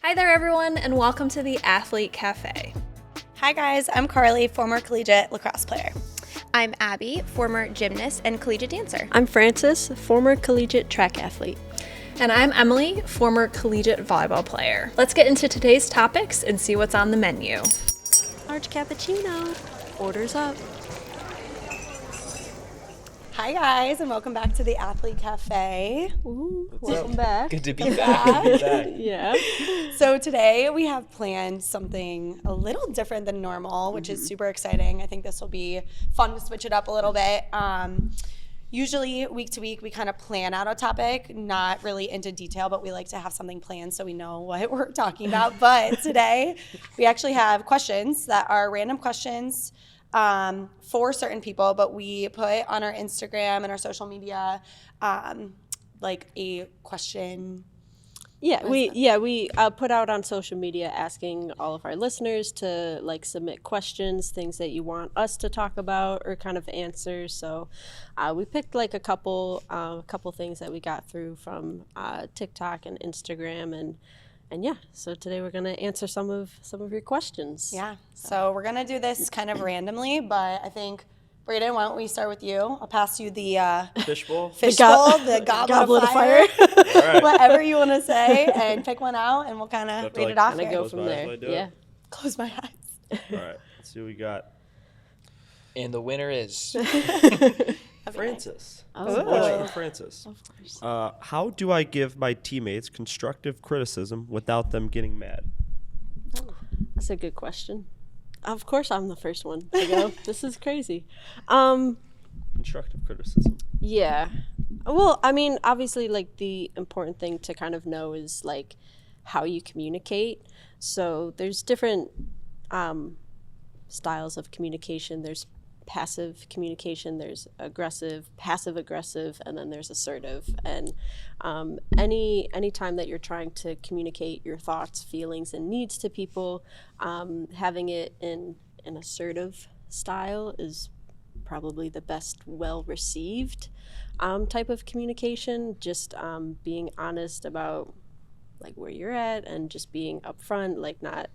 Hi there, everyone, and welcome to the Athlete Cafe. Hi guys, I'm Carly, former collegiate lacrosse player. I'm Abby, former gymnast and collegiate dancer. I'm Frances, former collegiate track athlete. And I'm Emily, former collegiate volleyball player. Let's get into today's topics and see what's on the menu. Large cappuccino. Orders up. Hi guys, and welcome back to the Athlete Cafe. Ooh, welcome back. Good to be back. Good to be back. Yeah. So today we have planned something a little different than normal, which is super exciting. I think this will be fun to switch it up a little bit. Usually week to week we kind of plan out a topic, not really into detail, but we like to have something planned so we know what we're talking about. But today we actually have questions that are random questions for certain people, but we put on our Instagram and our social media like a question. We put out on social media asking all of our listeners to like submit questions, things that you want us to talk about or kind of answer. So we picked like a couple things that we got through from TikTok and Instagram and yeah, so today we're gonna answer some of your questions. Yeah, so we're gonna do this kind of randomly, but I think, Brayden, why don't we start with you? I'll pass you the Fishbowl. the goblet of fire. All right. Whatever you want to say, and pick one out, and we'll kind of read it off Kinda here. go from there. Yeah. Close my eyes. All right. Let's see what we got. And the winner is Francis. Oh. Question for Francis. Of course. How do I give my teammates constructive criticism without them getting mad? That's a good question. Of course I'm the first one to go. This is crazy. Constructive criticism. Yeah. Well, I mean, obviously, like, the important thing to kind of know is, like, how you communicate. So there's different styles of communication. There's passive communication, there's aggressive, passive-aggressive, and then there's assertive. And any time that you're trying to communicate your thoughts, feelings, and needs to people, having it in an assertive style is probably the best well-received type of communication. Just being honest about like where you're at and just being upfront, like not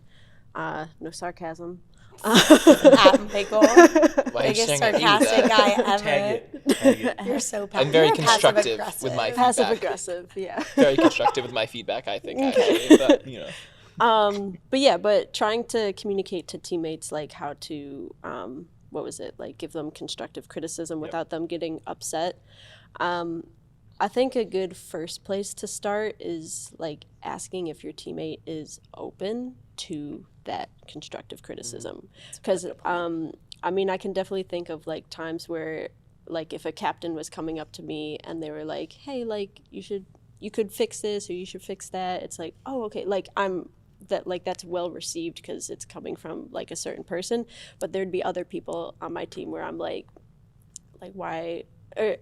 no sarcasm. Michael, biggest saying sarcastic guy ever. Tag it. You're so passive. I'm very You're constructive with my Passive feedback. aggressive, yeah. Very constructive with my feedback, I think, actually. But, you know. But trying to communicate to teammates like how to like give them constructive criticism without them getting upset. I think a good first place to start is like asking if your teammate is open to that constructive criticism. Because I mean, I can definitely think of like times where like if a captain was coming up to me and they were like, hey, like you could fix this or you should fix that. It's like, oh, okay. Like that's well received because it's coming from like a certain person. But there'd be other people on my team where I'm like why,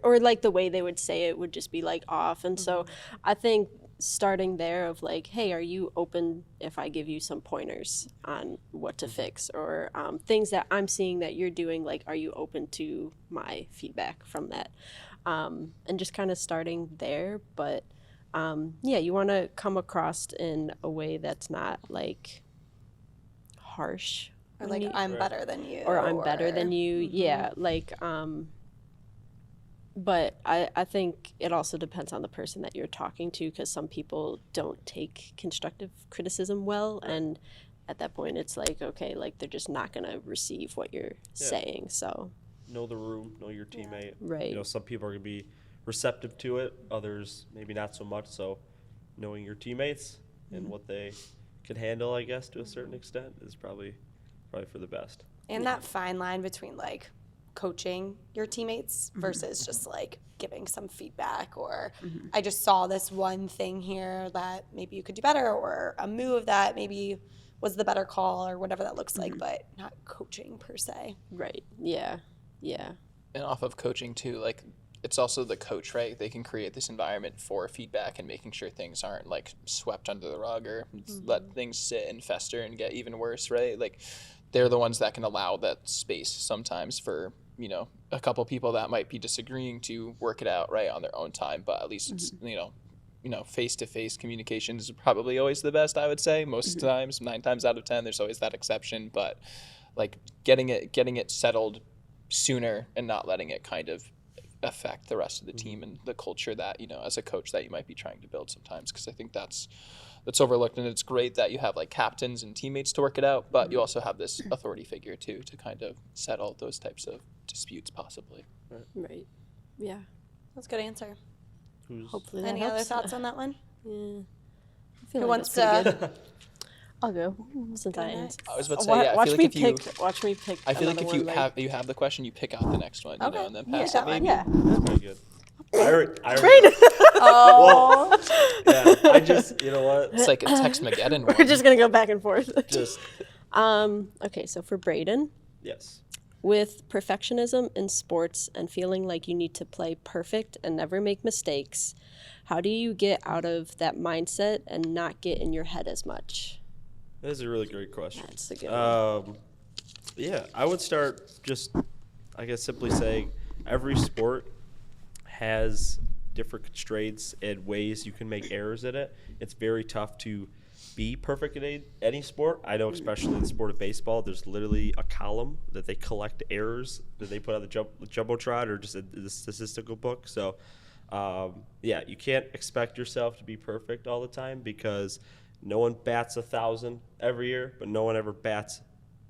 or like the way they would say it would just be like off. And so I think starting there of like, hey, are you open if I give you some pointers on what to fix or things that I'm seeing that you're doing, like, are you open to my feedback from that? And just kind of starting there. But you want to come across in a way that's not like harsh. Or like, I'm better than you. Or I'm better than you. Yeah, like but I think it also depends on the person that you're talking to, because some people don't take constructive criticism well, and at that point it's like, okay, like they're just not going to receive what you're saying. So Know the room, know your teammate. Right. You know, some people are going to be receptive to it, others maybe not so much. So knowing your teammates and what they can handle, I guess, to a certain extent is probably for the best. And that fine line between like coaching your teammates versus just like giving some feedback or I just saw this one thing here that maybe you could do better, or a move that maybe was the better call, or whatever that looks like, but not coaching per se. Right. Yeah. And off of coaching, too, like, it's also the coach, right? They can create this environment for feedback and making sure things aren't, like, swept under the rug or let things sit and fester and get even worse, right? Like, they're the ones that can allow that space sometimes for, you know, a couple people that might be disagreeing to work it out, right, on their own time. But at least it's, you know, face-to-face communication is probably always the best, I would say. Most times, 9 times out of 10, there's always that exception. But like getting it settled sooner and not letting it kind of affect the rest of the team and the culture that, as a coach that you might be trying to build sometimes, because I think that's overlooked. And it's great that you have like captains and teammates to work it out, but you also have this authority figure too to kind of settle those types of disputes possibly. Right. Yeah. That's a good answer. Hopefully that Any helps. other thoughts on that one? Yeah. I Who feel like wants that's pretty to? good. I'll go since I next? I was about to say, yeah, watch I feel me like if you, pick. Watch me pick. I feel like if another one, you have the question, you pick out the next one, Okay. and then Yeah, pass that it one. maybe. Yeah. That's pretty good. I already Oh, yeah, I just, you know what? It's like a Tex-Mageddon one. We're just gonna go back and forth. Just, Okay, so for Braden, yes. with perfectionism in sports and feeling like you need to play perfect and never make mistakes, how do you get out of that mindset and not get in your head as much? That is a really great question. That's a good one. Yeah, I would start just, I guess, simply saying every sport has different constraints and ways you can make errors in it. It's very tough to be perfect in any sport. I know, especially in the sport of baseball, there's literally a column that they collect errors that they put on the Jumbotron or just in the statistical book. So, yeah, you can't expect yourself to be perfect all the time because no one bats 1,000 every year, but no one ever bats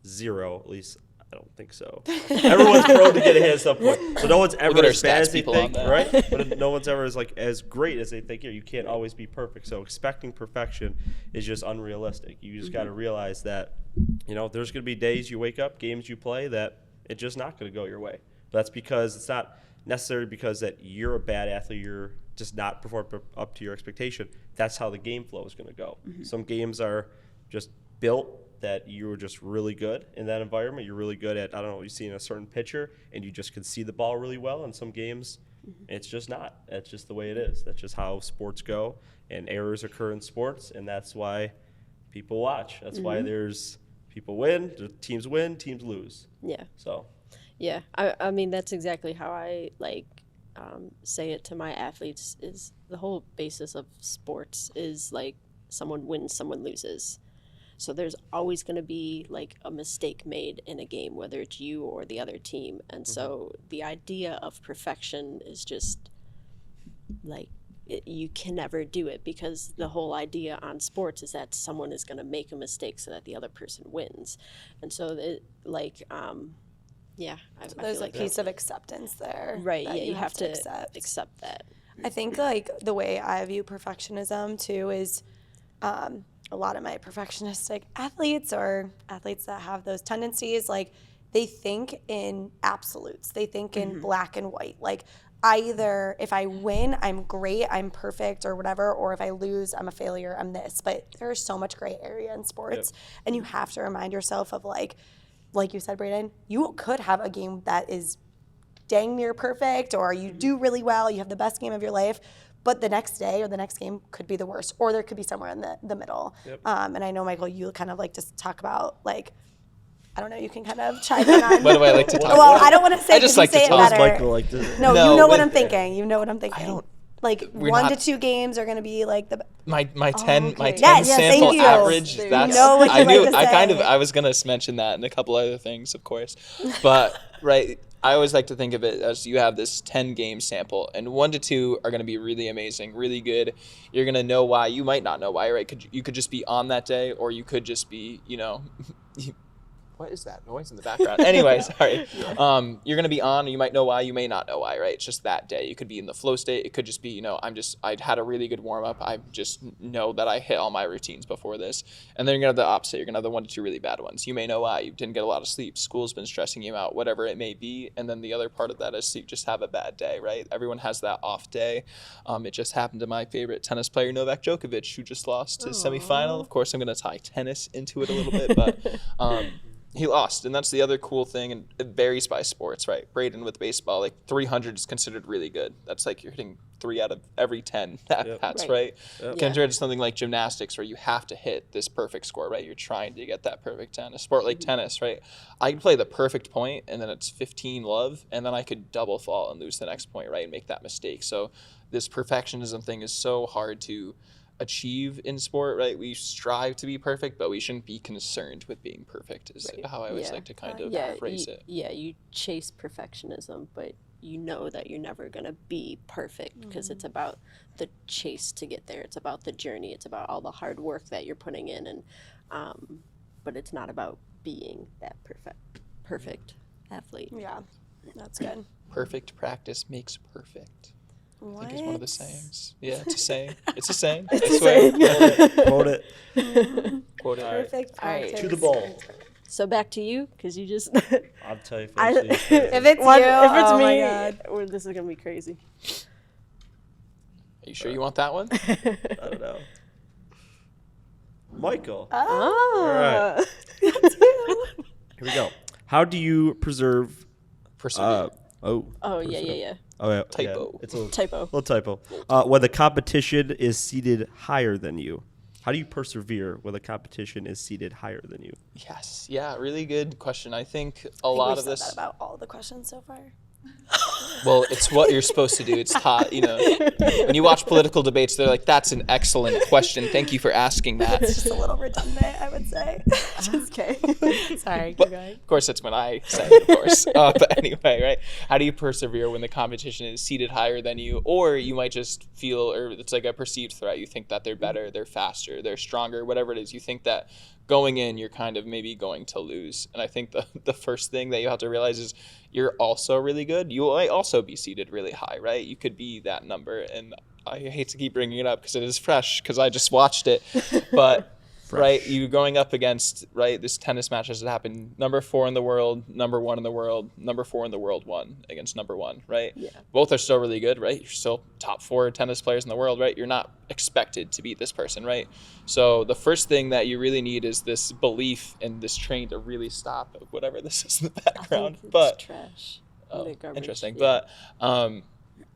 0. At least I don't think so. Everyone's prone to get a hit at some point, so no one's ever at our as bad stats as they people on think, that. right? But no one's ever as great as they think. You can't always be perfect. So expecting perfection is just unrealistic. You just got to realize that there's going to be days you wake up, games you play that it's just not going to go your way. That's because it's not necessarily because that you're a bad athlete, you're just not performing up to your expectation. That's how the game flow is going to go. Some games are just built that you were just really good in that environment. You're really good at, I don't know, you see in a certain pitcher and you just can see the ball really well. In some games, it's just not. That's just the way it is. That's just how sports go, and errors occur in sports, and that's why people watch. That's why there's people win, teams lose. Yeah. So. Yeah, I mean, that's exactly how I say it to my athletes. Is the whole basis of sports is like someone wins, someone loses. So there's always going to be like a mistake made in a game, whether it's you or the other team. And so the idea of perfection is just like you can never do it, because the whole idea on sports is that someone is going to make a mistake so that the other person wins. And so yeah, I there's feel like a piece of acceptance there. right. that Yeah, you have to accept that. I think like the way I view perfectionism too is a lot of my perfectionistic athletes or athletes that have those tendencies, like they think in absolutes. They think in black and white. Like either if I win, I'm great, I'm perfect or whatever, or if I lose, I'm a failure, I'm this. But there's so much gray area in sports. And you have to remind yourself of like you said, Braden, you could have a game that is dang near perfect, or you do really well, you have the best game of your life, but the next day or the next game could be the worst, or there could be somewhere in the middle. And I know, Michael, you kind of like to talk about like, I don't know, you can kind of chime in on. What do I like to talk Well, about? I don't want to say I just because you like to say it talk. better. Michael like this. No, No, you know what but- I'm thinking. You know what I'm thinking. I don't. Like We're 1 to not- 2 games are going to be like the. My 10 okay. sample Yes, thank you. average. There you That's know what you I like knew to say. I was gonna mention that and a couple other things, of course, but right. I always like to think of it as you have this 10 game sample, and 1 to 2 are going to be really amazing, really good. You're going to know why. You might not know why, right? You could just be on that day, or you could just be, what is that noise in the background? Anyway, sorry. You're going to be on, you might know why, you may not know why, right? It's just that day. You could be in the flow state. It could just be, I had a really good warm up. I just know that I hit all my routines before this. And then you're going to have the opposite. You're going to have the 1 to 2 really bad ones. You may know why. You didn't get a lot of sleep. School's been stressing you out, whatever it may be. And then the other part of that is you just have a bad day, right? Everyone has that off day. It just happened to my favorite tennis player, Novak Djokovic, who just lost his semifinal. Of course, I'm going to tie tennis into it a little bit, but he lost, and that's the other cool thing, and it varies by sports, right? Braden with baseball, like 300 is considered really good. That's like you're hitting 3 out of every 10 at-bats, right? Compared to something like gymnastics, where you have to hit this perfect score, right? You're trying to get that perfect 10. A sport like tennis, right? I can play the perfect point, and then it's 15 love, and then I could double fall and lose the next point, right? And make that mistake. So this perfectionism thing is so hard to achieve in sport, right? We strive to be perfect, but we shouldn't be concerned with being perfect, is how I always like to kind of phrase it. Yeah, you chase perfectionism, but you know that you're never going to be perfect because it's about the chase to get there. It's about the journey. It's about all the hard work that you're putting in, and but it's not about being that perfect athlete. Yeah, that's good. Perfect practice makes perfect. What? I think it's one of the sayings. Yeah, it's a saying. It's a saying. It's a saying. Quote it. Quote it. Perfect All right. practice. To the ball. So back to you, because you just. I'll tell you I- first. If it's If it's oh me, my God. this is gonna be crazy. Are you sure you want that one? I don't know. Michael. Oh. right. Here we go. How do you preserve? Persevere. Oh yeah. Oh yeah. Typo. Yeah, it's a Typo. little typo. When the competition is seated higher than you, how do you persevere when the competition is seated higher than you? Yes. Yeah, really good question. I think a I think lot we've of said this. that about all the questions so far. Well, it's what you're supposed to do. It's hot, when you watch political debates, they're like, that's an excellent question. Thank you for asking that. It's just a little redundant, I would say. Just kidding. Sorry, keep going. Of course, that's when I say it, of course. But anyway, right? How do you persevere when the competition is seated higher than you? Or you might just feel, or it's like a perceived threat. You think that they're better, they're faster, they're stronger, whatever it is. You think that going in, you're kind of maybe going to lose. And I think the first thing that you have to realize is you're also really good. You might also be seated really high, right? You could be that number. And I hate to keep bringing it up because it is fresh because I just watched it. But, right, you going up against, right, this tennis match has happened. Number 4 in the world, number 1 in the world, number 4 in the world won against number 1, right? Yeah. Both are still really good, right? You're still top 4 tennis players in the world, right? You're not expected to beat this person, right? So the first thing that you really need is this belief and this train to really stop whatever this is in the background. But trash. Interesting. Yeah. But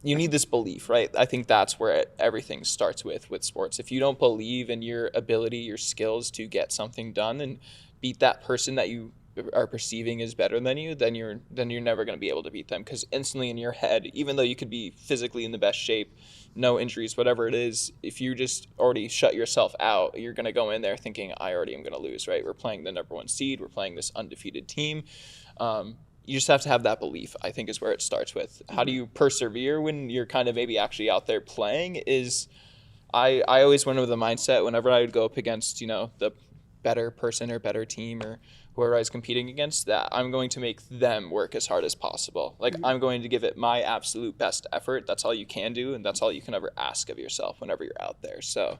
you need this belief, right? I think that's where everything starts with sports. If you don't believe in your ability, your skills to get something done and beat that person that you are perceiving is better than you, then you're never going to be able to beat them, because instantly in your head, even though you could be physically in the best shape, no injuries, whatever it is, if you just already shut yourself out, you're going to go in there thinking, I already am going to lose, right? We're playing the number 1 seed. We're playing this undefeated team. You just have to have that belief, I think, is where it starts with. How do you persevere when you're kind of maybe actually out there playing is I always went with the mindset whenever I would go up against, the better person or better team or whoever I was competing against, that I'm going to make them work as hard as possible. Like, I'm going to give it my absolute best effort. That's all you can do, and that's all you can ever ask of yourself whenever you're out there. So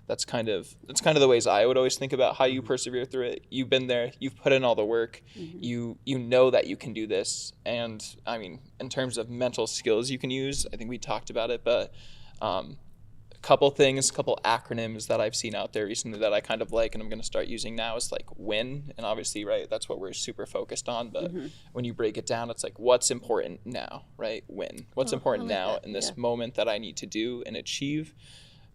that's kind of the ways I would always think about how you persevere through it. You've been there, you've put in all the work, you know that you can do this. And I mean, in terms of mental skills you can use, I think we talked about it, but a couple acronyms that I've seen out there recently that I kind of like and I'm going to start using now is like WIN. And obviously, right, that's what we're super focused on. But when you break it down, it's like, what's important now, right? WIN. What's important now in this moment that I need to do and achieve?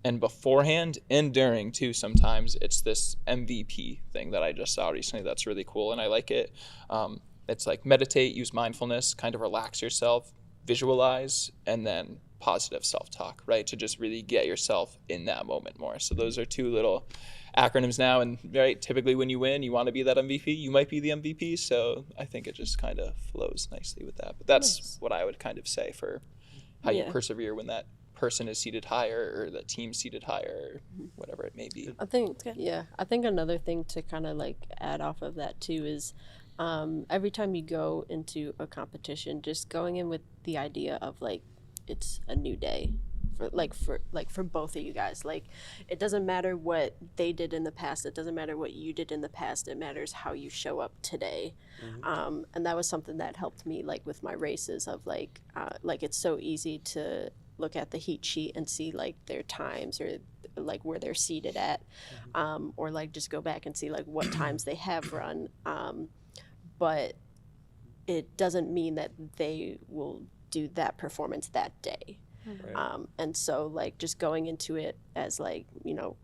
And beforehand and during too, sometimes it's this MVP thing that I just saw recently that's really cool and I like it. It's like meditate, use mindfulness, kind of relax yourself, visualize, and then positive self-talk, right? To just really get yourself in that moment more. So those are 2 little acronyms now. And right, typically when you win, you want to be that MVP. You might be the MVP. So I think it just kind of flows nicely with that. But that's what I would kind of say for how you persevere when that person is seated higher or the team seated higher, or whatever it may be. I think another thing to kind of like add off of that too is every time you go into a competition, just going in with the idea of like it's a new day for both of you guys. Like, it doesn't matter what they did in the past, it doesn't matter what you did in the past, it matters how you show up today. And that was something that helped me like with my races of like it's so easy to look at the heat sheet and see like their times or like where they're seated at, or like just go back and see like what times they have run. But it doesn't mean that they will do that performance that day. Right. And so like just going into it as like, you know,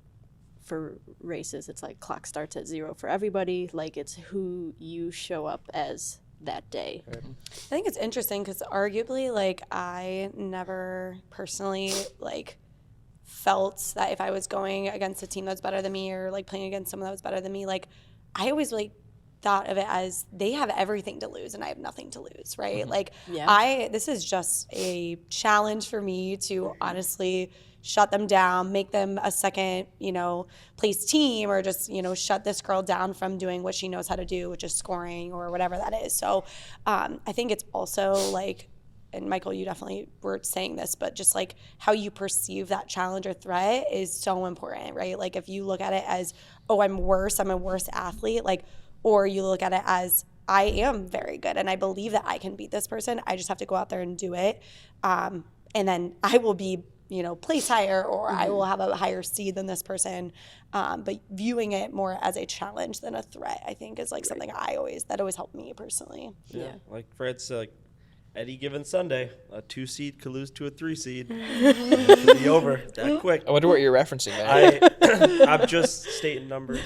for races, it's like clock starts at 0 for everybody. Like it's who you show up as that day. Right. I think it's interesting because arguably, like, I never personally, like, felt that if I was going against a team that's better than me or, like, playing against someone that was better than me, like, I always, like, thought of it as they have everything to lose and I have nothing to lose, right? Like, this is just a challenge for me to honestly shut them down, make them a second, you know, place team, or just, you know, shut this girl down from doing what she knows how to do, which is scoring or whatever that is. So I think it's also like, and Michael, you definitely were saying this, but just like how you perceive that challenge or threat is so important, right? Like if you look at it as, oh, I'm a worse athlete, like, or you look at it as, I am very good and I believe that I can beat this person. I just have to go out there and do it. And then I will be, you know, place higher, or I will have a higher seed than this person. But viewing it more as a challenge than a threat, I think is like something that always helped me personally. Yeah. Like Fred said, like any given Sunday, a 2 seed could lose to a 3 seed. It could be over that quick. I wonder what you're referencing there. I'm just stating numbers.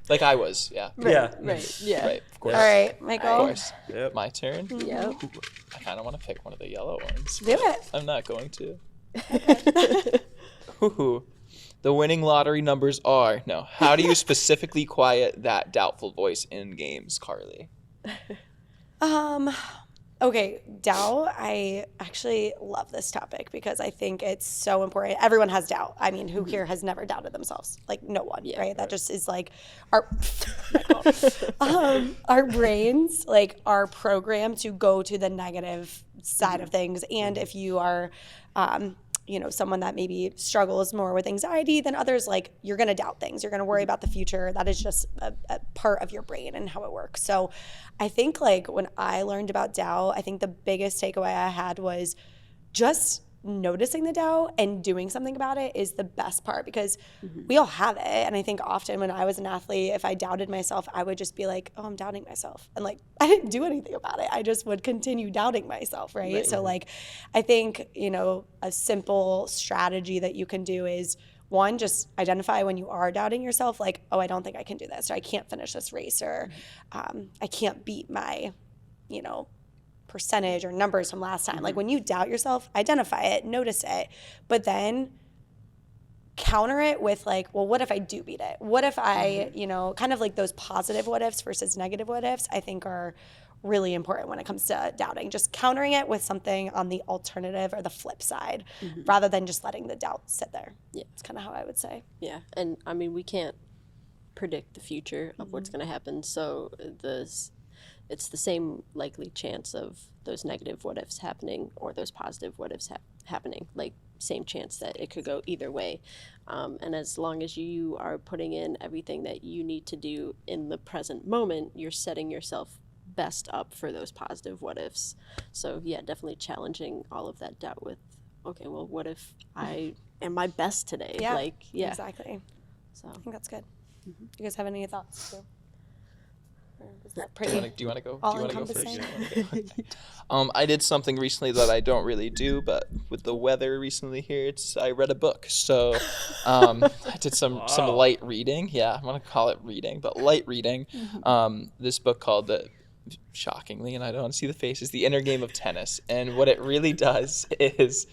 Like I was, yeah. Yeah. Right. Yeah. Right, of course. All right, Michael. Of course. Yep. My turn? Yeah. I kind of want to pick one of the yellow ones. Do it. I'm not going to. Ooh. The winning lottery numbers are, no. How do you specifically quiet that doubtful voice in games, Carly? Okay, doubt. I actually love this topic because I think it's so important. Everyone has doubt. I mean, who here has never doubted themselves? Like no one, right? That just is like our brains like are programmed to go to the negative side of things. And if you are you know, someone that maybe struggles more with anxiety than others, like you're going to doubt things. You're going to worry about the future. That is just a part of your brain and how it works. So I think like when I learned about doubt, I think the biggest takeaway I had was just noticing the doubt and doing something about it is the best part, because we all have it. And I think often when I was an athlete, if I doubted myself, I would just be like, oh, I'm doubting myself. And like, I didn't do anything about it. I just would continue doubting myself, right? So like, I think, you know, a simple strategy that you can do is, one, just identify when you are doubting yourself, like, oh, I don't think I can do this, or I can't finish this race, or I can't beat my, you know, percentage or numbers from last time. Like when you doubt yourself, identify it, notice it, but then counter it with like, well, what if I do beat it? What if I, you know, kind of like those positive what ifs versus negative what ifs, I think are really important when it comes to doubting. Just countering it with something on the alternative or the flip side, rather than just letting the doubt sit there. Yeah, it's kind of how I would say. Yeah, and I mean, we can't predict the future of what's going to happen, so it's the same likely chance of those negative what ifs happening or those positive what ifs happening. Like same chance that it could go either way. And as long as you are putting in everything that you need to do in the present moment, you're setting yourself best up for those positive what ifs. So yeah, definitely challenging all of that doubt with, okay, well, what if I am my best today? Yeah, like, yeah, exactly. So I think that's good. Do you guys have any thoughts too? Or is that Do you want to go? all Do you want to go first? encompassing? I did something recently that I don't really do, but with the weather recently here, I read a book. So I did some light reading. Yeah, I'm gonna call it reading, but light reading. This book called shockingly, and I don't see the faces, The Inner Game of Tennis. And what it really does is,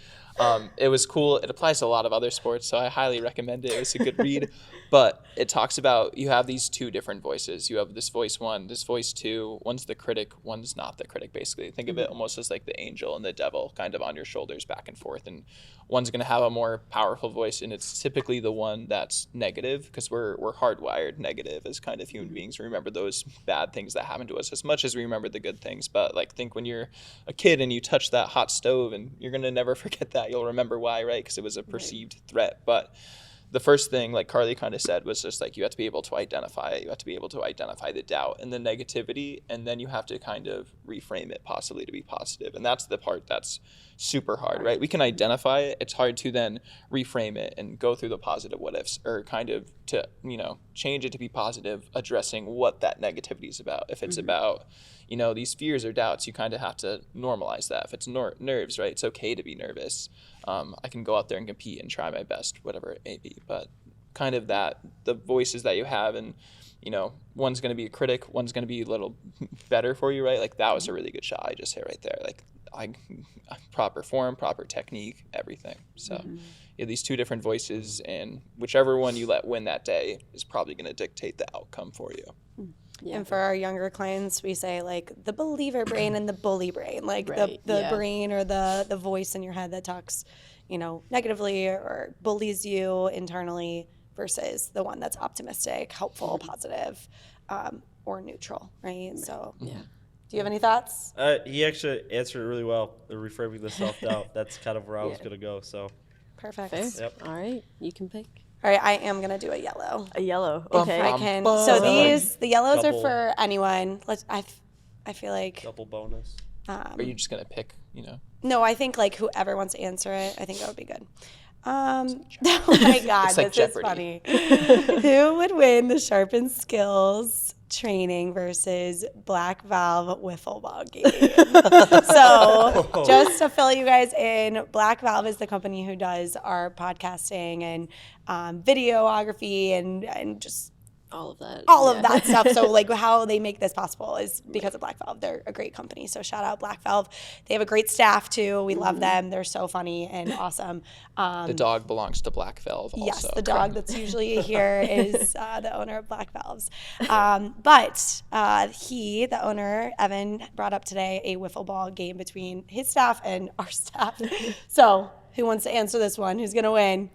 it was cool. It applies to a lot of other sports, so I highly recommend it. It was a good read. But it talks about you have these two different voices. You have this voice one, this voice two. One's the critic, one's not the critic, basically. Think of it almost as like the angel and the devil kind of on your shoulders back and forth. And one's going to have a more powerful voice, and it's typically the one that's negative, because we're hardwired negative as kind of human beings. We remember those bad things that happen to us as much as we remember the good things. But like think when you're a kid and you touch that hot stove, and you're going to never forget that. You'll remember why, right? Because it was a perceived threat. But the first thing, like Carly kind of said, was just like you have to be able to identify it. You have to be able to identify the doubt and the negativity, and then you have to kind of reframe it possibly to be positive. And that's the part that's super hard, right? We can identify it. It's hard to then reframe it and go through the positive what ifs, or kind of to, change it to be positive, addressing what that negativity is about. If it's about, these fears or doubts, you kind of have to normalize that. If it's nerves, right? It's okay to be nervous. I can go out there and compete and try my best, whatever it may be. But kind of the voices that you have, and, one's going to be a critic, one's going to be a little better for you, right? Like that was a really good shot I just hit right there. Like proper form, proper technique, everything. So you have these two different voices, and whichever one you let win that day is probably going to dictate the outcome for you. Yeah. And for our younger clients, we say like the believer brain and the bully brain, like Right, the brain or the voice in your head that talks, negatively or bullies you internally versus the one that's optimistic, helpful, positive, or neutral, right? So, do you have any thoughts? He actually answered it really well. The reframing the self-doubt. That's kind of where I was going to go. So Perfect. Fair. Yep. All right, you can pick. All right, I am gonna do a yellow. A yellow. If Okay. I can. So the yellows Double. are for anyone. I feel like. double bonus. Are you just going to pick, No, I think like whoever wants to answer it, I think that would be good. Oh my God, It's like this Jeopardy. is funny. Who would win the sharpened skills training versus Black Valve wiffle ball game? So just to fill you guys in, Black Valve is the company who does our podcasting and videography and just All of that. all of that stuff. So like how they make this possible is because of Black Valve. They're a great company. So shout out Black Valve. They have a great staff too. We love them. They're so funny and awesome. the dog belongs to Black Valve also. Yes, the dog that's usually here is the owner of Black Valves. But the owner, Evan, brought up today a wiffle ball game between his staff and our staff. So who wants to answer this one? Who's going to win?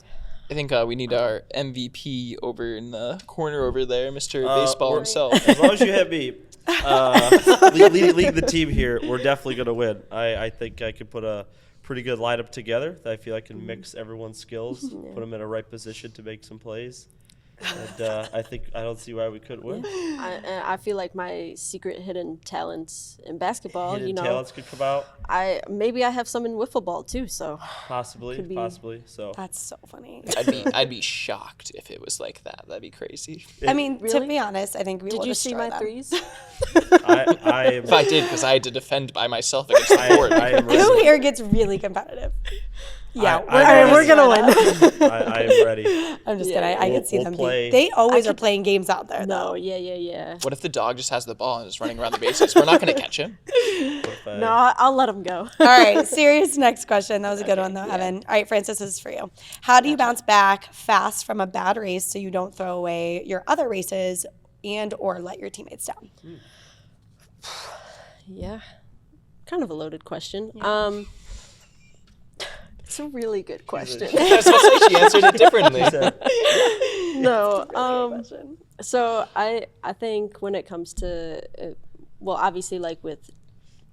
I think we need our MVP over in the corner over there, Mr. Baseball himself. As long as you have me leading the team here, we're definitely going to win. I think I can put a pretty good lineup together. I feel I can mix everyone's skills, put them in a right position to make some plays. And I don't see why we couldn't win. I feel like my secret hidden talents in basketball, Hidden talents could come out. Maybe I have some in wiffle ball too. So Possibly. So That's so funny. I'd be shocked if it was like that. That'd be crazy. I mean, to Really? be honest, I think we will did you see destroy my them. threes? If I did, because I had to defend by myself against the board. I am Who ready. here gets really competitive? Yeah, we're gonna win. I am ready. I'm just kidding. I We'll- can see we'll them. play. They always are playing games out there, though. No, yeah. What if the dog just has the ball and is running around the bases? We're not going to catch him. No, I'll let them go. All right, serious next question. That was a good one, though, Evan. All right, Francis, this is for you. How do you bounce back fast from a bad race so you don't throw away your other races and or let your teammates down? Yeah, kind of a loaded question. It's a really good question. I was going to say she answered it differently. No, so I think when it comes to obviously like with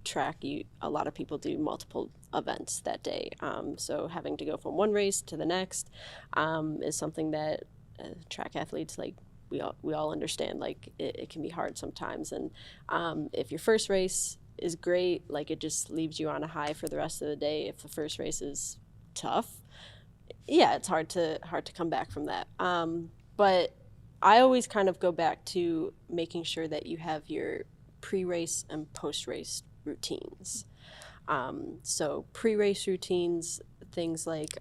track, a lot of people do multiple events that day. So having to go from one race to the next is something that track athletes like we all understand. Like it can be hard sometimes, and if your first race is great, like it just leaves you on a high for the rest of the day. If the first race is tough, yeah, it's hard to come back from that. But I always kind of go back to making sure that you have your pre-race and post-race routines. So pre-race routines, things like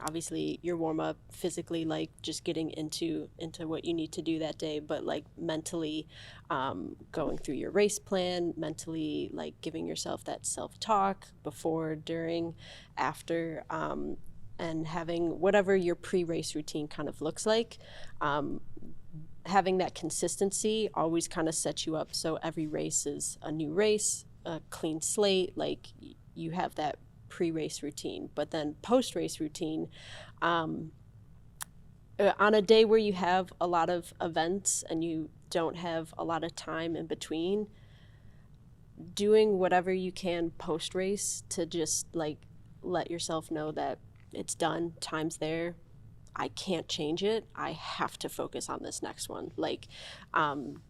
obviously your warm-up physically, like just getting into what you need to do that day, but like mentally going through your race plan, mentally like giving yourself that self-talk before, during, after, and having whatever your pre-race routine kind of looks like. Having that consistency always kind of sets you up so every race is a new race, a clean slate, like you have that pre-race routine. But then post-race routine, on a day where you have a lot of events and you don't have a lot of time in between, doing whatever you can post-race to just like let yourself know that it's done, time's there, I can't change it. I have to focus on this next one. Like,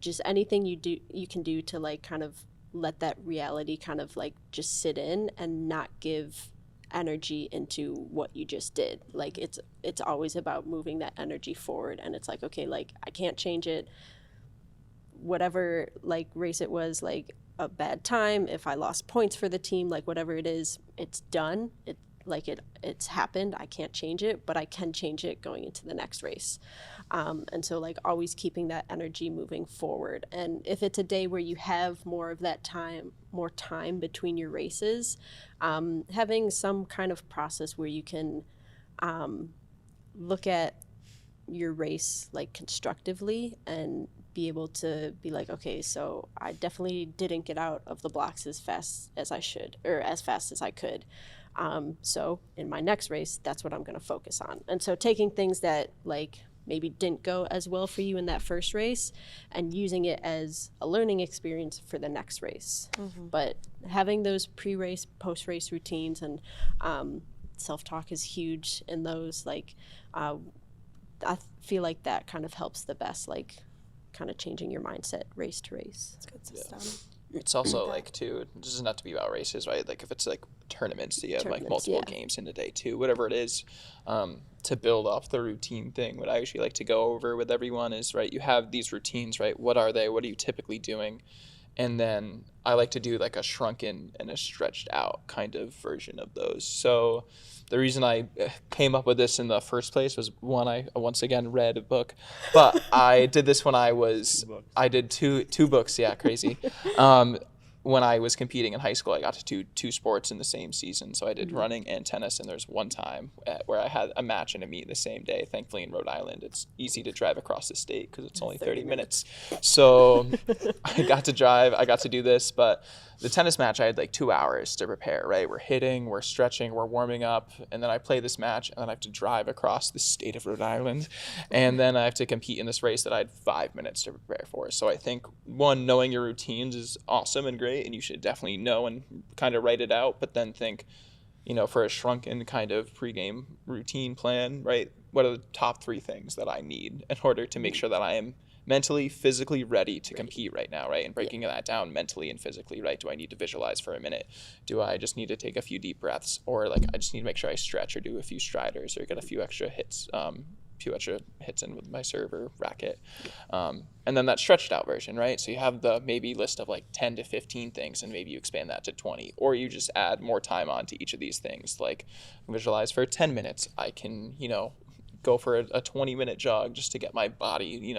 just anything you can do to like kind of let that reality kind of like just sit in and not give energy into what you just did. Like it's always about moving that energy forward, and it's like, okay, like I can't change it. Whatever like race it was, like a bad time, if I lost points for the team, like whatever it is, it's done. It's happened. I can't change it, but I can change it going into the next race. And so like always keeping that energy moving forward. And if it's a day where you have more of that time, more time between your races, having some kind of process where you can look at your race like constructively and be able to be like, okay, so I definitely didn't get out of the blocks as fast as I should, or as fast as I could. So in my next race, that's what I'm going to focus on. And so taking things that like maybe didn't go as well for you in that first race and using it as a learning experience for the next race. But having those pre-race, post-race routines and self-talk is huge in those. Like, I feel like that kind of helps the best, like kind of changing your mindset race to race. It's a good system. It's also like too, this is not to be about races, right? Like if it's like tournaments, so you have like multiple games in a day too, whatever it is, to build off the routine thing. What I usually like to go over with everyone is, right, you have these routines, right? What are they? What are you typically doing? And then I like to do like a shrunken and a stretched out kind of version of those. So the reason I came up with this in the first place was, one, I once again read a book, but I did this when I did two books. Yeah, crazy. When I was competing in high school, I got to do two sports in the same season. So I did running and tennis, and there's one time where I had a match and a meet the same day. Thankfully, in Rhode Island, it's easy to drive across the state because it's only 30 minutes. So I got to drive, I got to do this, but the tennis match, I had like 2 hours to prepare, right? We're hitting, we're stretching, we're warming up, and then I play this match, and then I have to drive across the state of Rhode Island, and then I have to compete in this race that I had 5 minutes to prepare for. So I think, one, knowing your routines is awesome and great, and you should definitely know and kind of write it out, but then think, you know, for a shrunken kind of pregame routine plan, right? What are the top 3 things that I need in order to make sure that I am mentally, physically ready to compete right now, right? And breaking that down mentally and physically, right? Do I need to visualize for a minute? Do I just need to take a few deep breaths? Or like I just need to make sure I stretch or do a few striders or get a few extra hits in with my serve or racket. And then that stretched out version, right? So you have the maybe list of like 10 to 15 things, and maybe you expand that to 20, or you just add more time onto each of these things. Like visualize for 10 minutes. I can, go for a 20-minute jog just to get my body,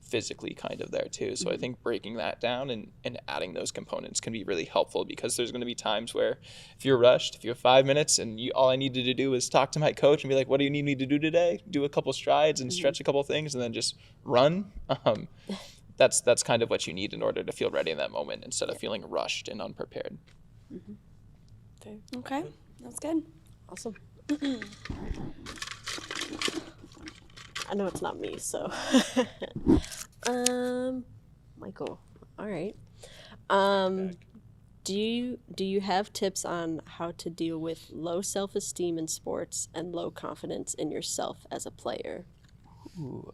physically kind of there too. So I think breaking that down and adding those components can be really helpful, because there's going to be times where if you're rushed, if you have 5 minutes and all I needed to do was talk to my coach and be like, what do you need me to do today? Do a couple strides and stretch a couple things and then just run. That's kind of what you need in order to feel ready in that moment, instead of feeling rushed and unprepared. Okay, that's good. Awesome. I know it's not me, so. Michael, all right. Do you have tips on how to deal with low self-esteem in sports and low confidence in yourself as a player? Ooh,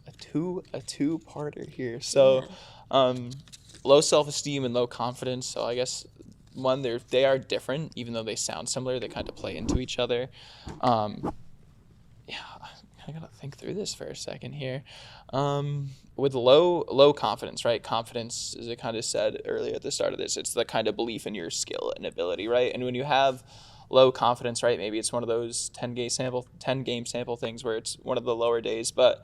a two-parter here. So, low self-esteem and low confidence. So I guess one, they are different, even though they sound similar. They kind of play into each other. I gotta think through this for a second here. With low confidence, right? Confidence, as I kind of said earlier at the start of this, it's the kind of belief in your skill and ability, right? And when you have low confidence, right, maybe it's one of those 10 game sample things where it's one of the lower days, but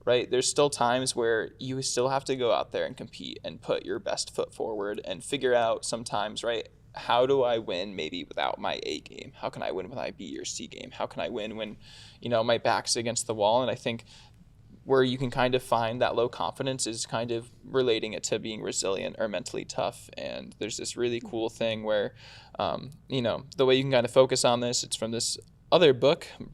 right, there's still times where you still have to go out there and compete and put your best foot forward and figure out sometimes, right, how do I win maybe without my A game? How can I win with my B or C game? How can I win when, my back's against the wall? And I think where you can kind of find that low confidence is kind of relating it to being resilient or mentally tough. And there's this really cool thing where, the way you can kind of focus on this, it's from this other book. I'm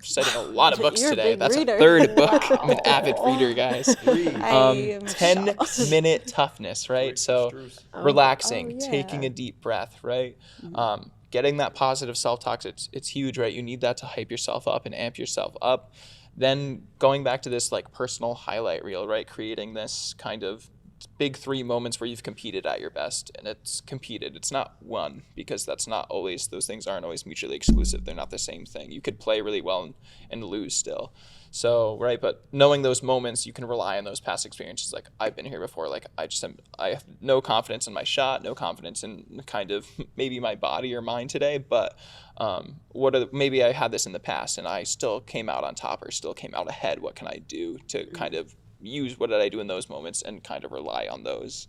citing a lot of books today. That's reader. A third book. Wow. I'm an avid reader, guys. 10-minute toughness, right? So relaxing, taking a deep breath, right? Getting that positive self-talk, it's huge, right? You need that to hype yourself up and amp yourself up. then going back to this like personal highlight reel, right? Creating this kind of big 3 moments where you've competed at your best, and it's competed. It's not won, because that's not always, those things aren't always mutually exclusive. They're not the same thing. You could play really well and lose still. So, right, but knowing those moments, you can rely on those past experiences. Like, I've been here before. Like, I have no confidence in my shot, no confidence in kind of maybe my body or mind today, but maybe I had this in the past and I still came out on top or still came out ahead. What can I do to kind of use what did I do in those moments and kind of rely on those.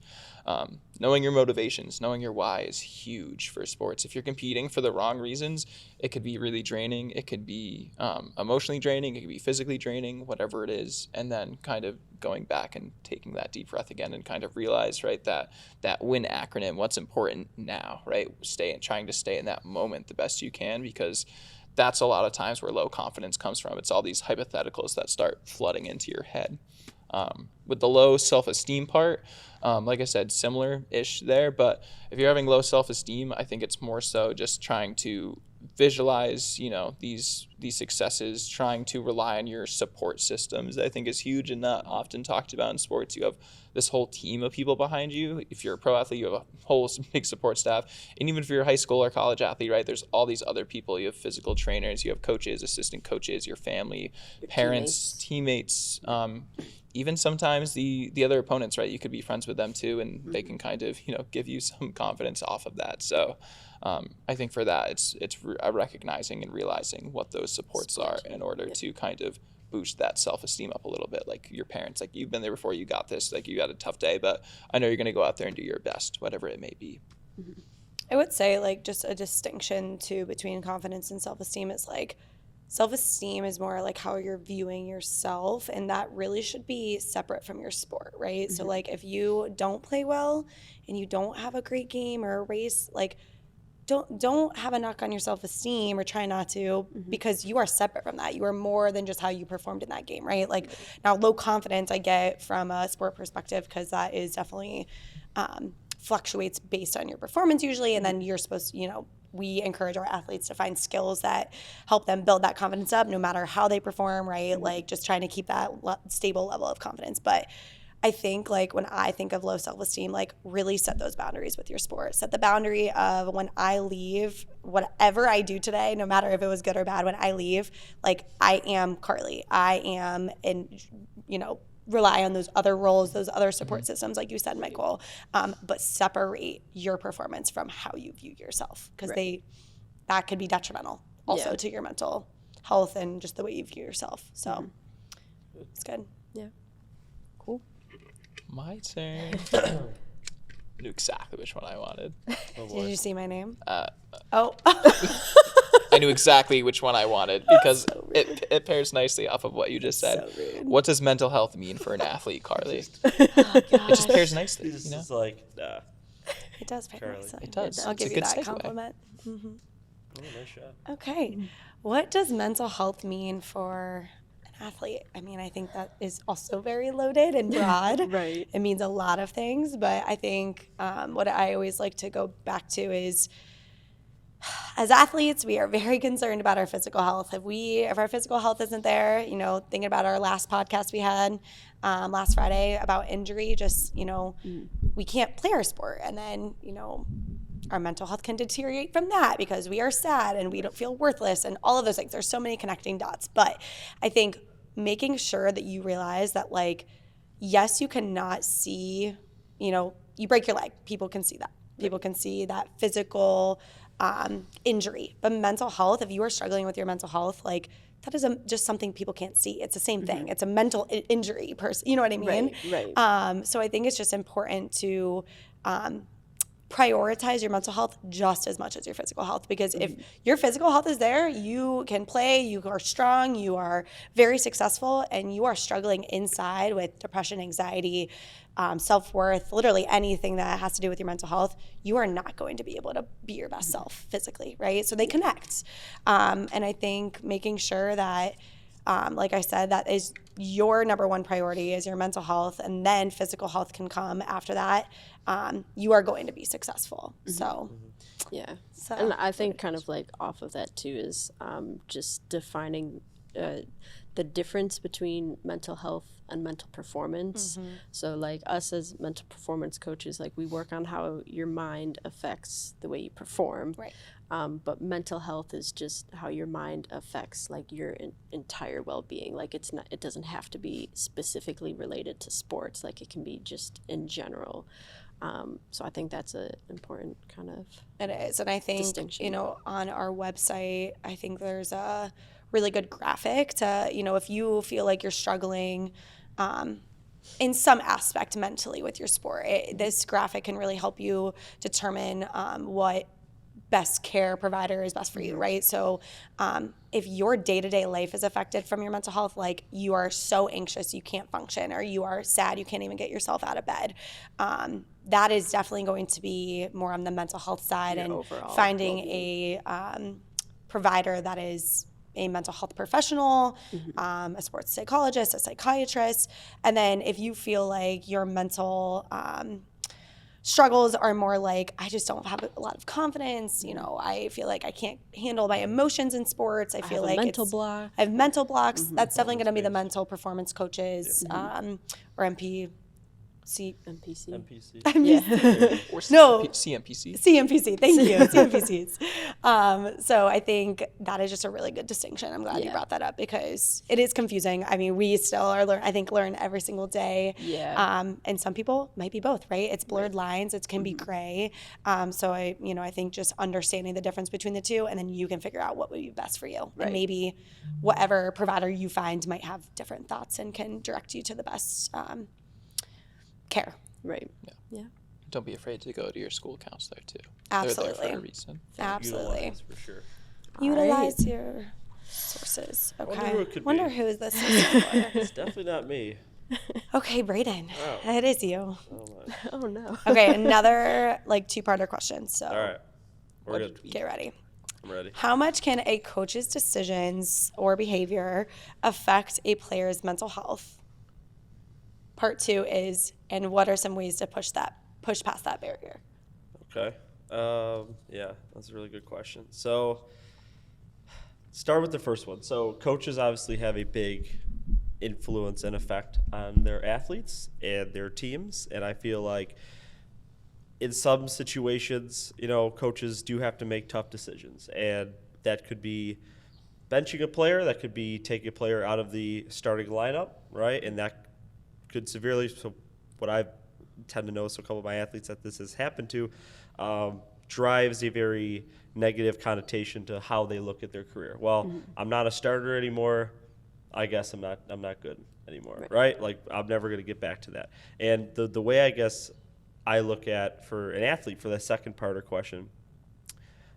Knowing your motivations, knowing your why is huge for sports. If you're competing for the wrong reasons, it could be really draining. It could be emotionally draining. It could be physically draining, whatever it is. And then kind of going back and taking that deep breath again and kind of realize, right, that WIN acronym, what's important now, right? Trying to stay in that moment the best you can, because that's a lot of times where low confidence comes from. It's all these hypotheticals that start flooding into your head. With the low self-esteem part, like I said, similar-ish there, but if you're having low self-esteem, I think it's more so just trying to visualize, these successes, trying to rely on your support systems, I think is huge and not often talked about in sports. You have this whole team of people behind you. If you're a pro athlete, you have a whole big support staff. And even if you're a high school or college athlete, right, there's all these other people. You have physical trainers, you have coaches, assistant coaches, your family, your parents, teammates, even sometimes the other opponents, right? You could be friends with them too, and they can kind of, give you some confidence off of that. So I think for that, it's recognizing and realizing what those supports are in order to kind of boost that self-esteem up a little bit. Like your parents, like you've been there before, you got this, like you had a tough day, but I know you're going to go out there and do your best, whatever it may be. I would say like just a distinction too between confidence and self-esteem is like self-esteem is more like how you're viewing yourself, and that really should be separate from your sport, right? So like if you don't play well and you don't have a great game or a race, like don't have a knock on your self-esteem or try not to, because you are separate from that. You are more than just how you performed in that game, right? Like now low confidence I get from a sport perspective, because that is definitely fluctuates based on your performance usually, and then you're supposed to, we encourage our athletes to find skills that help them build that confidence up no matter how they perform, right? Like just trying to keep that stable level of confidence. But I think like when I think of low self-esteem, like really set those boundaries with your sport. Set the boundary of when I leave, whatever I do today, no matter if it was good or bad, when I leave, like I am Carly. I am, and rely on those other roles, those other support systems, like you said, Michael, but separate your performance from how you view yourself, because that could be detrimental also to your mental health and just the way you view yourself. So it's good. Yeah. Cool. My turn. I knew exactly which one I wanted. Oh, did you see my name? I knew exactly which one I wanted because it pairs nicely off of what you just said. So rude. What does mental health mean for an athlete, Carly? It just pairs nicely. It's like, It does pair Carly. nicely. It does. I'll It's a give you good that segue. compliment. oh, nice shot. Okay. What does mental health mean for an athlete? I mean, I think that is also very loaded and broad. Right. It means a lot of things, but I think what I always like to go back to is, as athletes, we are very concerned about our physical health. If our physical health isn't there, thinking about our last podcast we had last Friday about injury, just, we can't play our sport. And then, our mental health can deteriorate from that because we are sad and we don't feel worthless and all of those things. There's so many connecting dots. But I think making sure that you realize that, like, yes, you cannot see, you break your leg. People can see that. People can see that physical injury. But mental health, if you are struggling with your mental health, like, that is just something people can't see. It's the same thing. It's a mental injury person. You know what I mean? Right. So I think it's just important to prioritize your mental health just as much as your physical health, because if your physical health is there, you can play, you are strong, you are very successful, and you are struggling inside with depression, anxiety, self-worth, literally anything that has to do with your mental health, you are not going to be able to be your best self physically, right? So they connect. And I think making sure that, like I said, that is your number one priority is your mental health, and then physical health can come after that. You are going to be successful. So, Yeah. And I think kind of like off of that too is just defining the difference between mental health and mental performance. So like us as mental performance coaches, like we work on how your mind affects the way you perform. Right. But mental health is just how your mind affects like your entire well-being. Like it doesn't have to be specifically related to sports. Like it can be just in general. So I think that's an important kind of It is. And I think, distinction. on our website, I think there's a really good graphic to, if you feel like you're struggling in some aspect mentally with your sport, this graphic can really help you determine what best care provider is best for you, right? So if your day-to-day life is affected from your mental health, like you are so anxious you can't function, or you are sad you can't even get yourself out of bed, that is definitely going to be more on the mental health side, and finding a provider that is a mental health professional, a sports psychologist, a psychiatrist. And then if you feel like your mental struggles are more like, I just don't have a lot of confidence, I feel like I can't handle my emotions in sports, I feel like mental block. I have mental blocks, that's definitely going to be the mental performance coaches, or MPC. NPC. Or No. CMPC. CMPC, thank you, CMPCs. So I think that is just a really good distinction. I'm glad you brought that up, because it is confusing. I mean, we still are learn every single day. And some people might be both, right? It's blurred lines. It can be gray. So I think just understanding the difference between the two, and then you can figure out what would be best for you. And maybe whatever provider you find might have different thoughts and can direct you to the best care. Right. Yeah. Don't be afraid to go to your school counselor too. Absolutely. They're there for a reason. Absolutely. Utilize, for sure. Utilize your sources. Okay. Wonder who it could Wonder be. who is this is for. It's definitely not me. Okay, Brayden. Oh. It is you. Oh my. Oh no. Okay, another two-parter question. So All right. We're good. get ready. I'm ready. How much can a coach's decisions or behavior affect a player's mental health? Part 2 is, and what are some ways to push past that barrier? Okay. Yeah, that's a really good question. So, start with the first one. So, coaches obviously have a big influence and effect on their athletes and their teams. And I feel like in some situations, coaches do have to make tough decisions. And that could be benching a player, that could be taking a player out of the starting lineup, right? And that could severely, so what I tend to know, so a couple of my athletes that this has happened to, drives a very negative connotation to how they look at their career. Well, I'm not a starter anymore. I guess I'm not good anymore, right? Like I'm never going to get back to that. And the way I guess I look at for an athlete, for the second part of the question,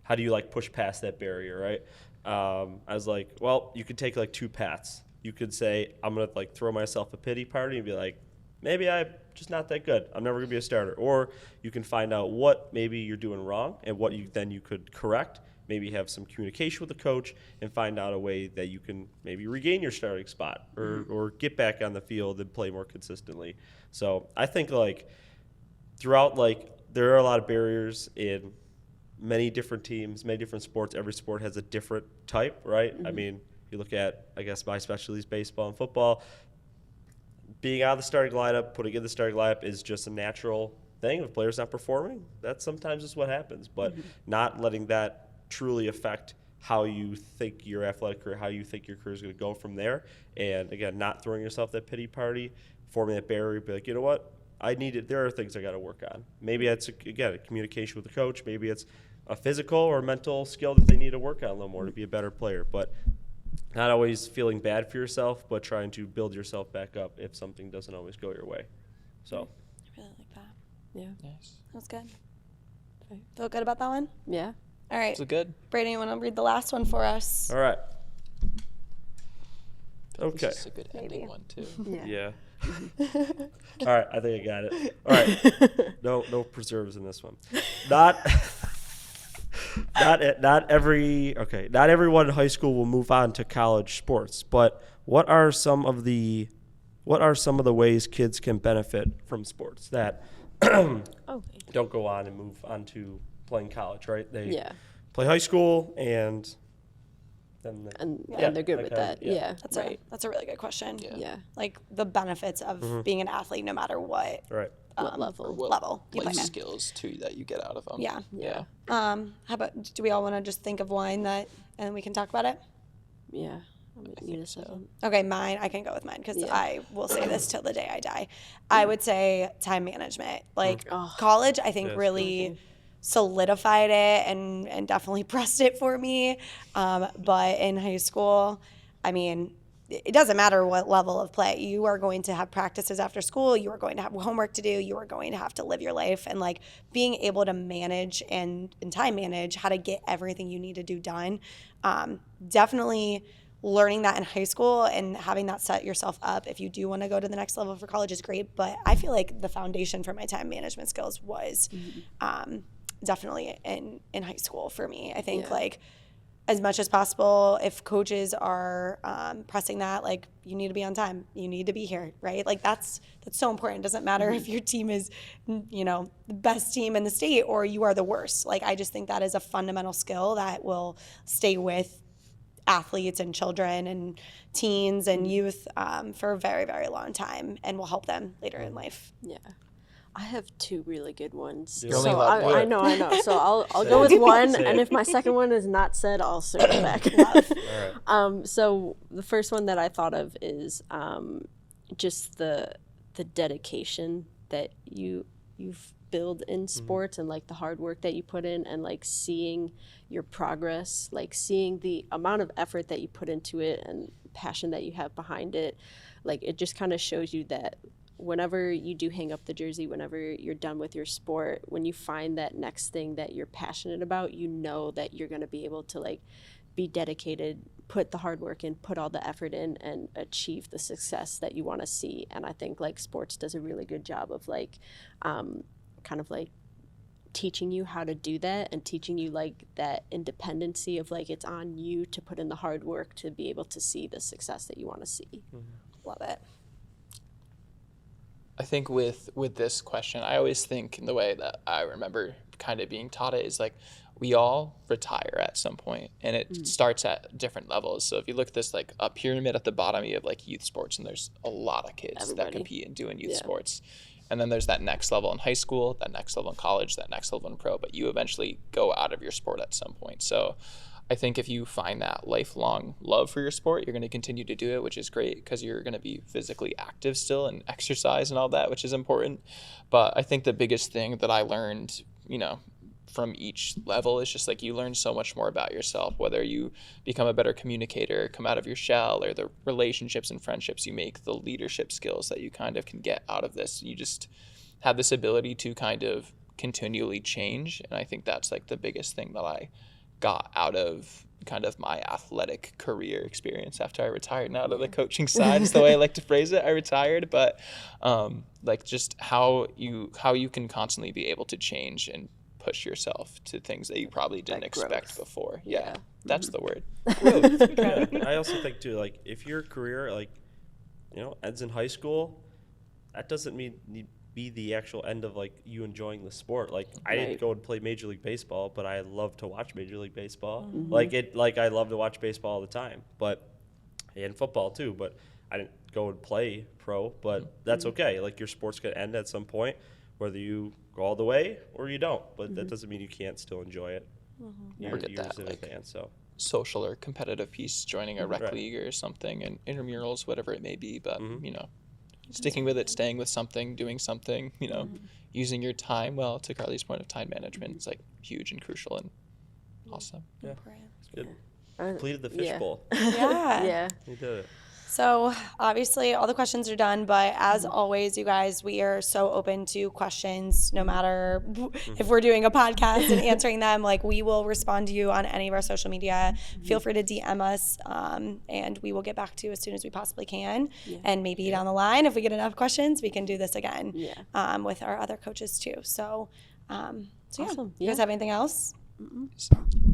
how do you push past that barrier, right? I was like, well, you could take 2 paths. You could say, I'm going to throw myself a pity party and be like, maybe I'm just not that good. I'm never going to be a starter. Or you can find out what maybe you're doing wrong and what you could correct. Maybe have some communication with the coach and find out a way that you can maybe regain your starting spot or get back on the field and play more consistently. So I think throughout there are a lot of barriers in many different teams, many different sports. Every sport has a different type, right? I mean, you look at, I guess, my specialty is baseball and football. Being out of the starting lineup, putting in the starting lineup is just a natural thing. If a player's not performing, that sometimes is what happens. But not letting that truly affect how you think your athletic career, how you think your career is going to go from there. And, again, not throwing yourself that pity party, forming that barrier, be like, you know what? There are things I got to work on. Maybe it's, again, a communication with the coach. Maybe it's a physical or mental skill that they need to work on a little more to be a better player. But not always feeling bad for yourself, but trying to build yourself back up if something doesn't always go your way. So, I really like that. Yeah. Nice. That was good. Feel good about that one? Yeah. All right. Was it good? Brayden, you want to read the last one for us? all right. This Okay. is a good ending one too. Yeah. All right, I think I got it. All right. No preserves in this one. Not everyone in high school will move on to college sports, but what are some of the ways kids can benefit from sports that don't go on and move on to playing college, right? They play high school and Then and Yeah. they're good Like with how- that. yeah. Yeah, That's a really good question. yeah. Like the benefits of being an athlete, no matter what right. What level? What level you life play at. skills too that you get out of them. Yeah. Yeah. How about, do we all want to just think of one and then we can talk about it? Yeah. I need a second. Okay, mine, I can go with mine because I will say this till the day I die. I would say time management. Like college, I think Yes. really solidified it and definitely pressed it for me. But in high school, I mean, it doesn't matter what level of play. You are going to have practices after school. You are going to have homework to do. You are going to have to live your life. And like being able to manage and time manage how to get everything you need to do done. Definitely learning that in high school and having that set yourself up if you do want to go to the next level for college is great. But I feel like the foundation for my time management skills was definitely in high school for me. I think like as much as possible, if coaches are pressing that, like you need to be on time, you need to be here, right? Like that's so important. It doesn't matter if your team is, the best team in the state or you are the worst. Like I just think that is a fundamental skill that will stay with athletes and children and teens and youth for a very, very long time and will help them later in life. Yeah. I have two really good ones. You're only So allowed I know. So I'll go with one, Say and it. if my second one is not said, I'll circle back. All right. So the first one that I thought of is just the dedication that you've built in sports and like the hard work that you put in and like seeing your progress, like seeing the amount of effort that you put into it and passion that you have behind it. Like it just kind of shows you that whenever you do hang up the jersey, whenever you're done with your sport, when you find that next thing that you're passionate about, you know that you're going to be able to like be dedicated, put the hard work in, put all the effort in, and achieve the success that you want to see. And I think like sports does a really good job of like kind of like teaching you how to do that and teaching you like that independency of like it's on you to put in the hard work to be able to see the success that you want to see. Love it. I think with this question, I always think in the way that I remember kind of being taught it is like we all retire at some point and it starts at different levels. So if you look at this like a pyramid at the bottom, you have like youth sports and there's a lot of kids that compete and doing youth sports. And then there's that next level in high school, that next level in college, that next level in pro, but you eventually go out of your sport at some point. So I think if you find that lifelong love for your sport, you're going to continue to do it, which is great because you're going to be physically active still and exercise and all that, which is important. But I think the biggest thing that I learned, from each level is just like you learn so much more about yourself, whether you become a better communicator, come out of your shell, or the relationships and friendships you make, the leadership skills that you kind of can get out of this. You just have this ability to kind of continually change. And I think that's like the biggest thing that I got out of kind of my athletic career experience after I retired. Not of the coaching side is the way I like to phrase it. I retired, but like just how you can constantly be able to change and push yourself to things that you probably didn't expect before. Yeah, that's the word. Yeah. I also think too, like if your career ends in high school, that doesn't mean be the actual end of like you enjoying the sport. Like I didn't go and play Major League Baseball, but I love to watch Major League Baseball. Like I love to watch baseball all the time, but and football too. But I didn't go and play pro. But that's okay. Like your sport's gonna end at some point, whether you go all the way or you don't. But that doesn't mean you can't still enjoy it. Years in advance. So social or competitive piece, joining a rec league or something, and intramurals, whatever it may be. But sticking with it, staying with something, doing something, using your time well. To Carly's point of time management, it's like huge and crucial and awesome. Yeah, it's good. Completed the fishbowl. Yeah. You did it. So obviously all the questions are done, but as always, you guys, we are so open to questions, no matter if we're doing a podcast and answering them. Like we will respond to you on any of our social media. Feel free to DM us, and we will get back to you as soon as we possibly can. And maybe down the line, if we get enough questions, we can do this again with our other coaches too. So, Awesome. You guys have anything else?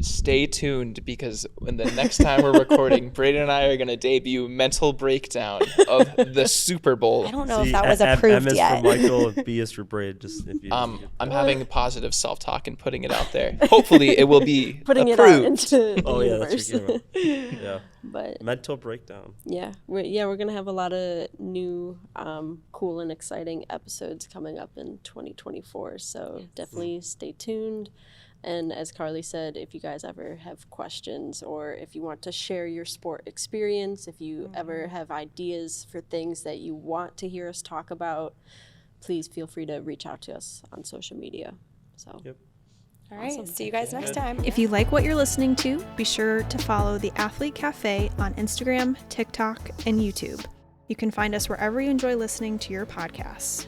Stay tuned, because when the next time we're recording, Braden and I are going to debut mental breakdown of the Super Bowl. I don't know if that was approved M is yet. for Michael and B is for Braid. Just if you. I'm having positive self-talk and putting it out there. Hopefully, it will be Putting approved. it out into the Oh yeah, universe. that's your game. Yeah. But Mental breakdown. yeah, we're gonna have a lot of new, cool and exciting episodes coming up in 2024. So definitely stay tuned. And as Carly said, if you guys ever have questions, or if you want to share your sport experience, if you ever have ideas for things that you want to hear us talk about, please feel free to reach out to us on social media. So. Yep. All right. See you guys next time. If you like what you're listening to, be sure to follow the Athlete Cafe on Instagram, TikTok, and YouTube. You can find us wherever you enjoy listening to your podcasts.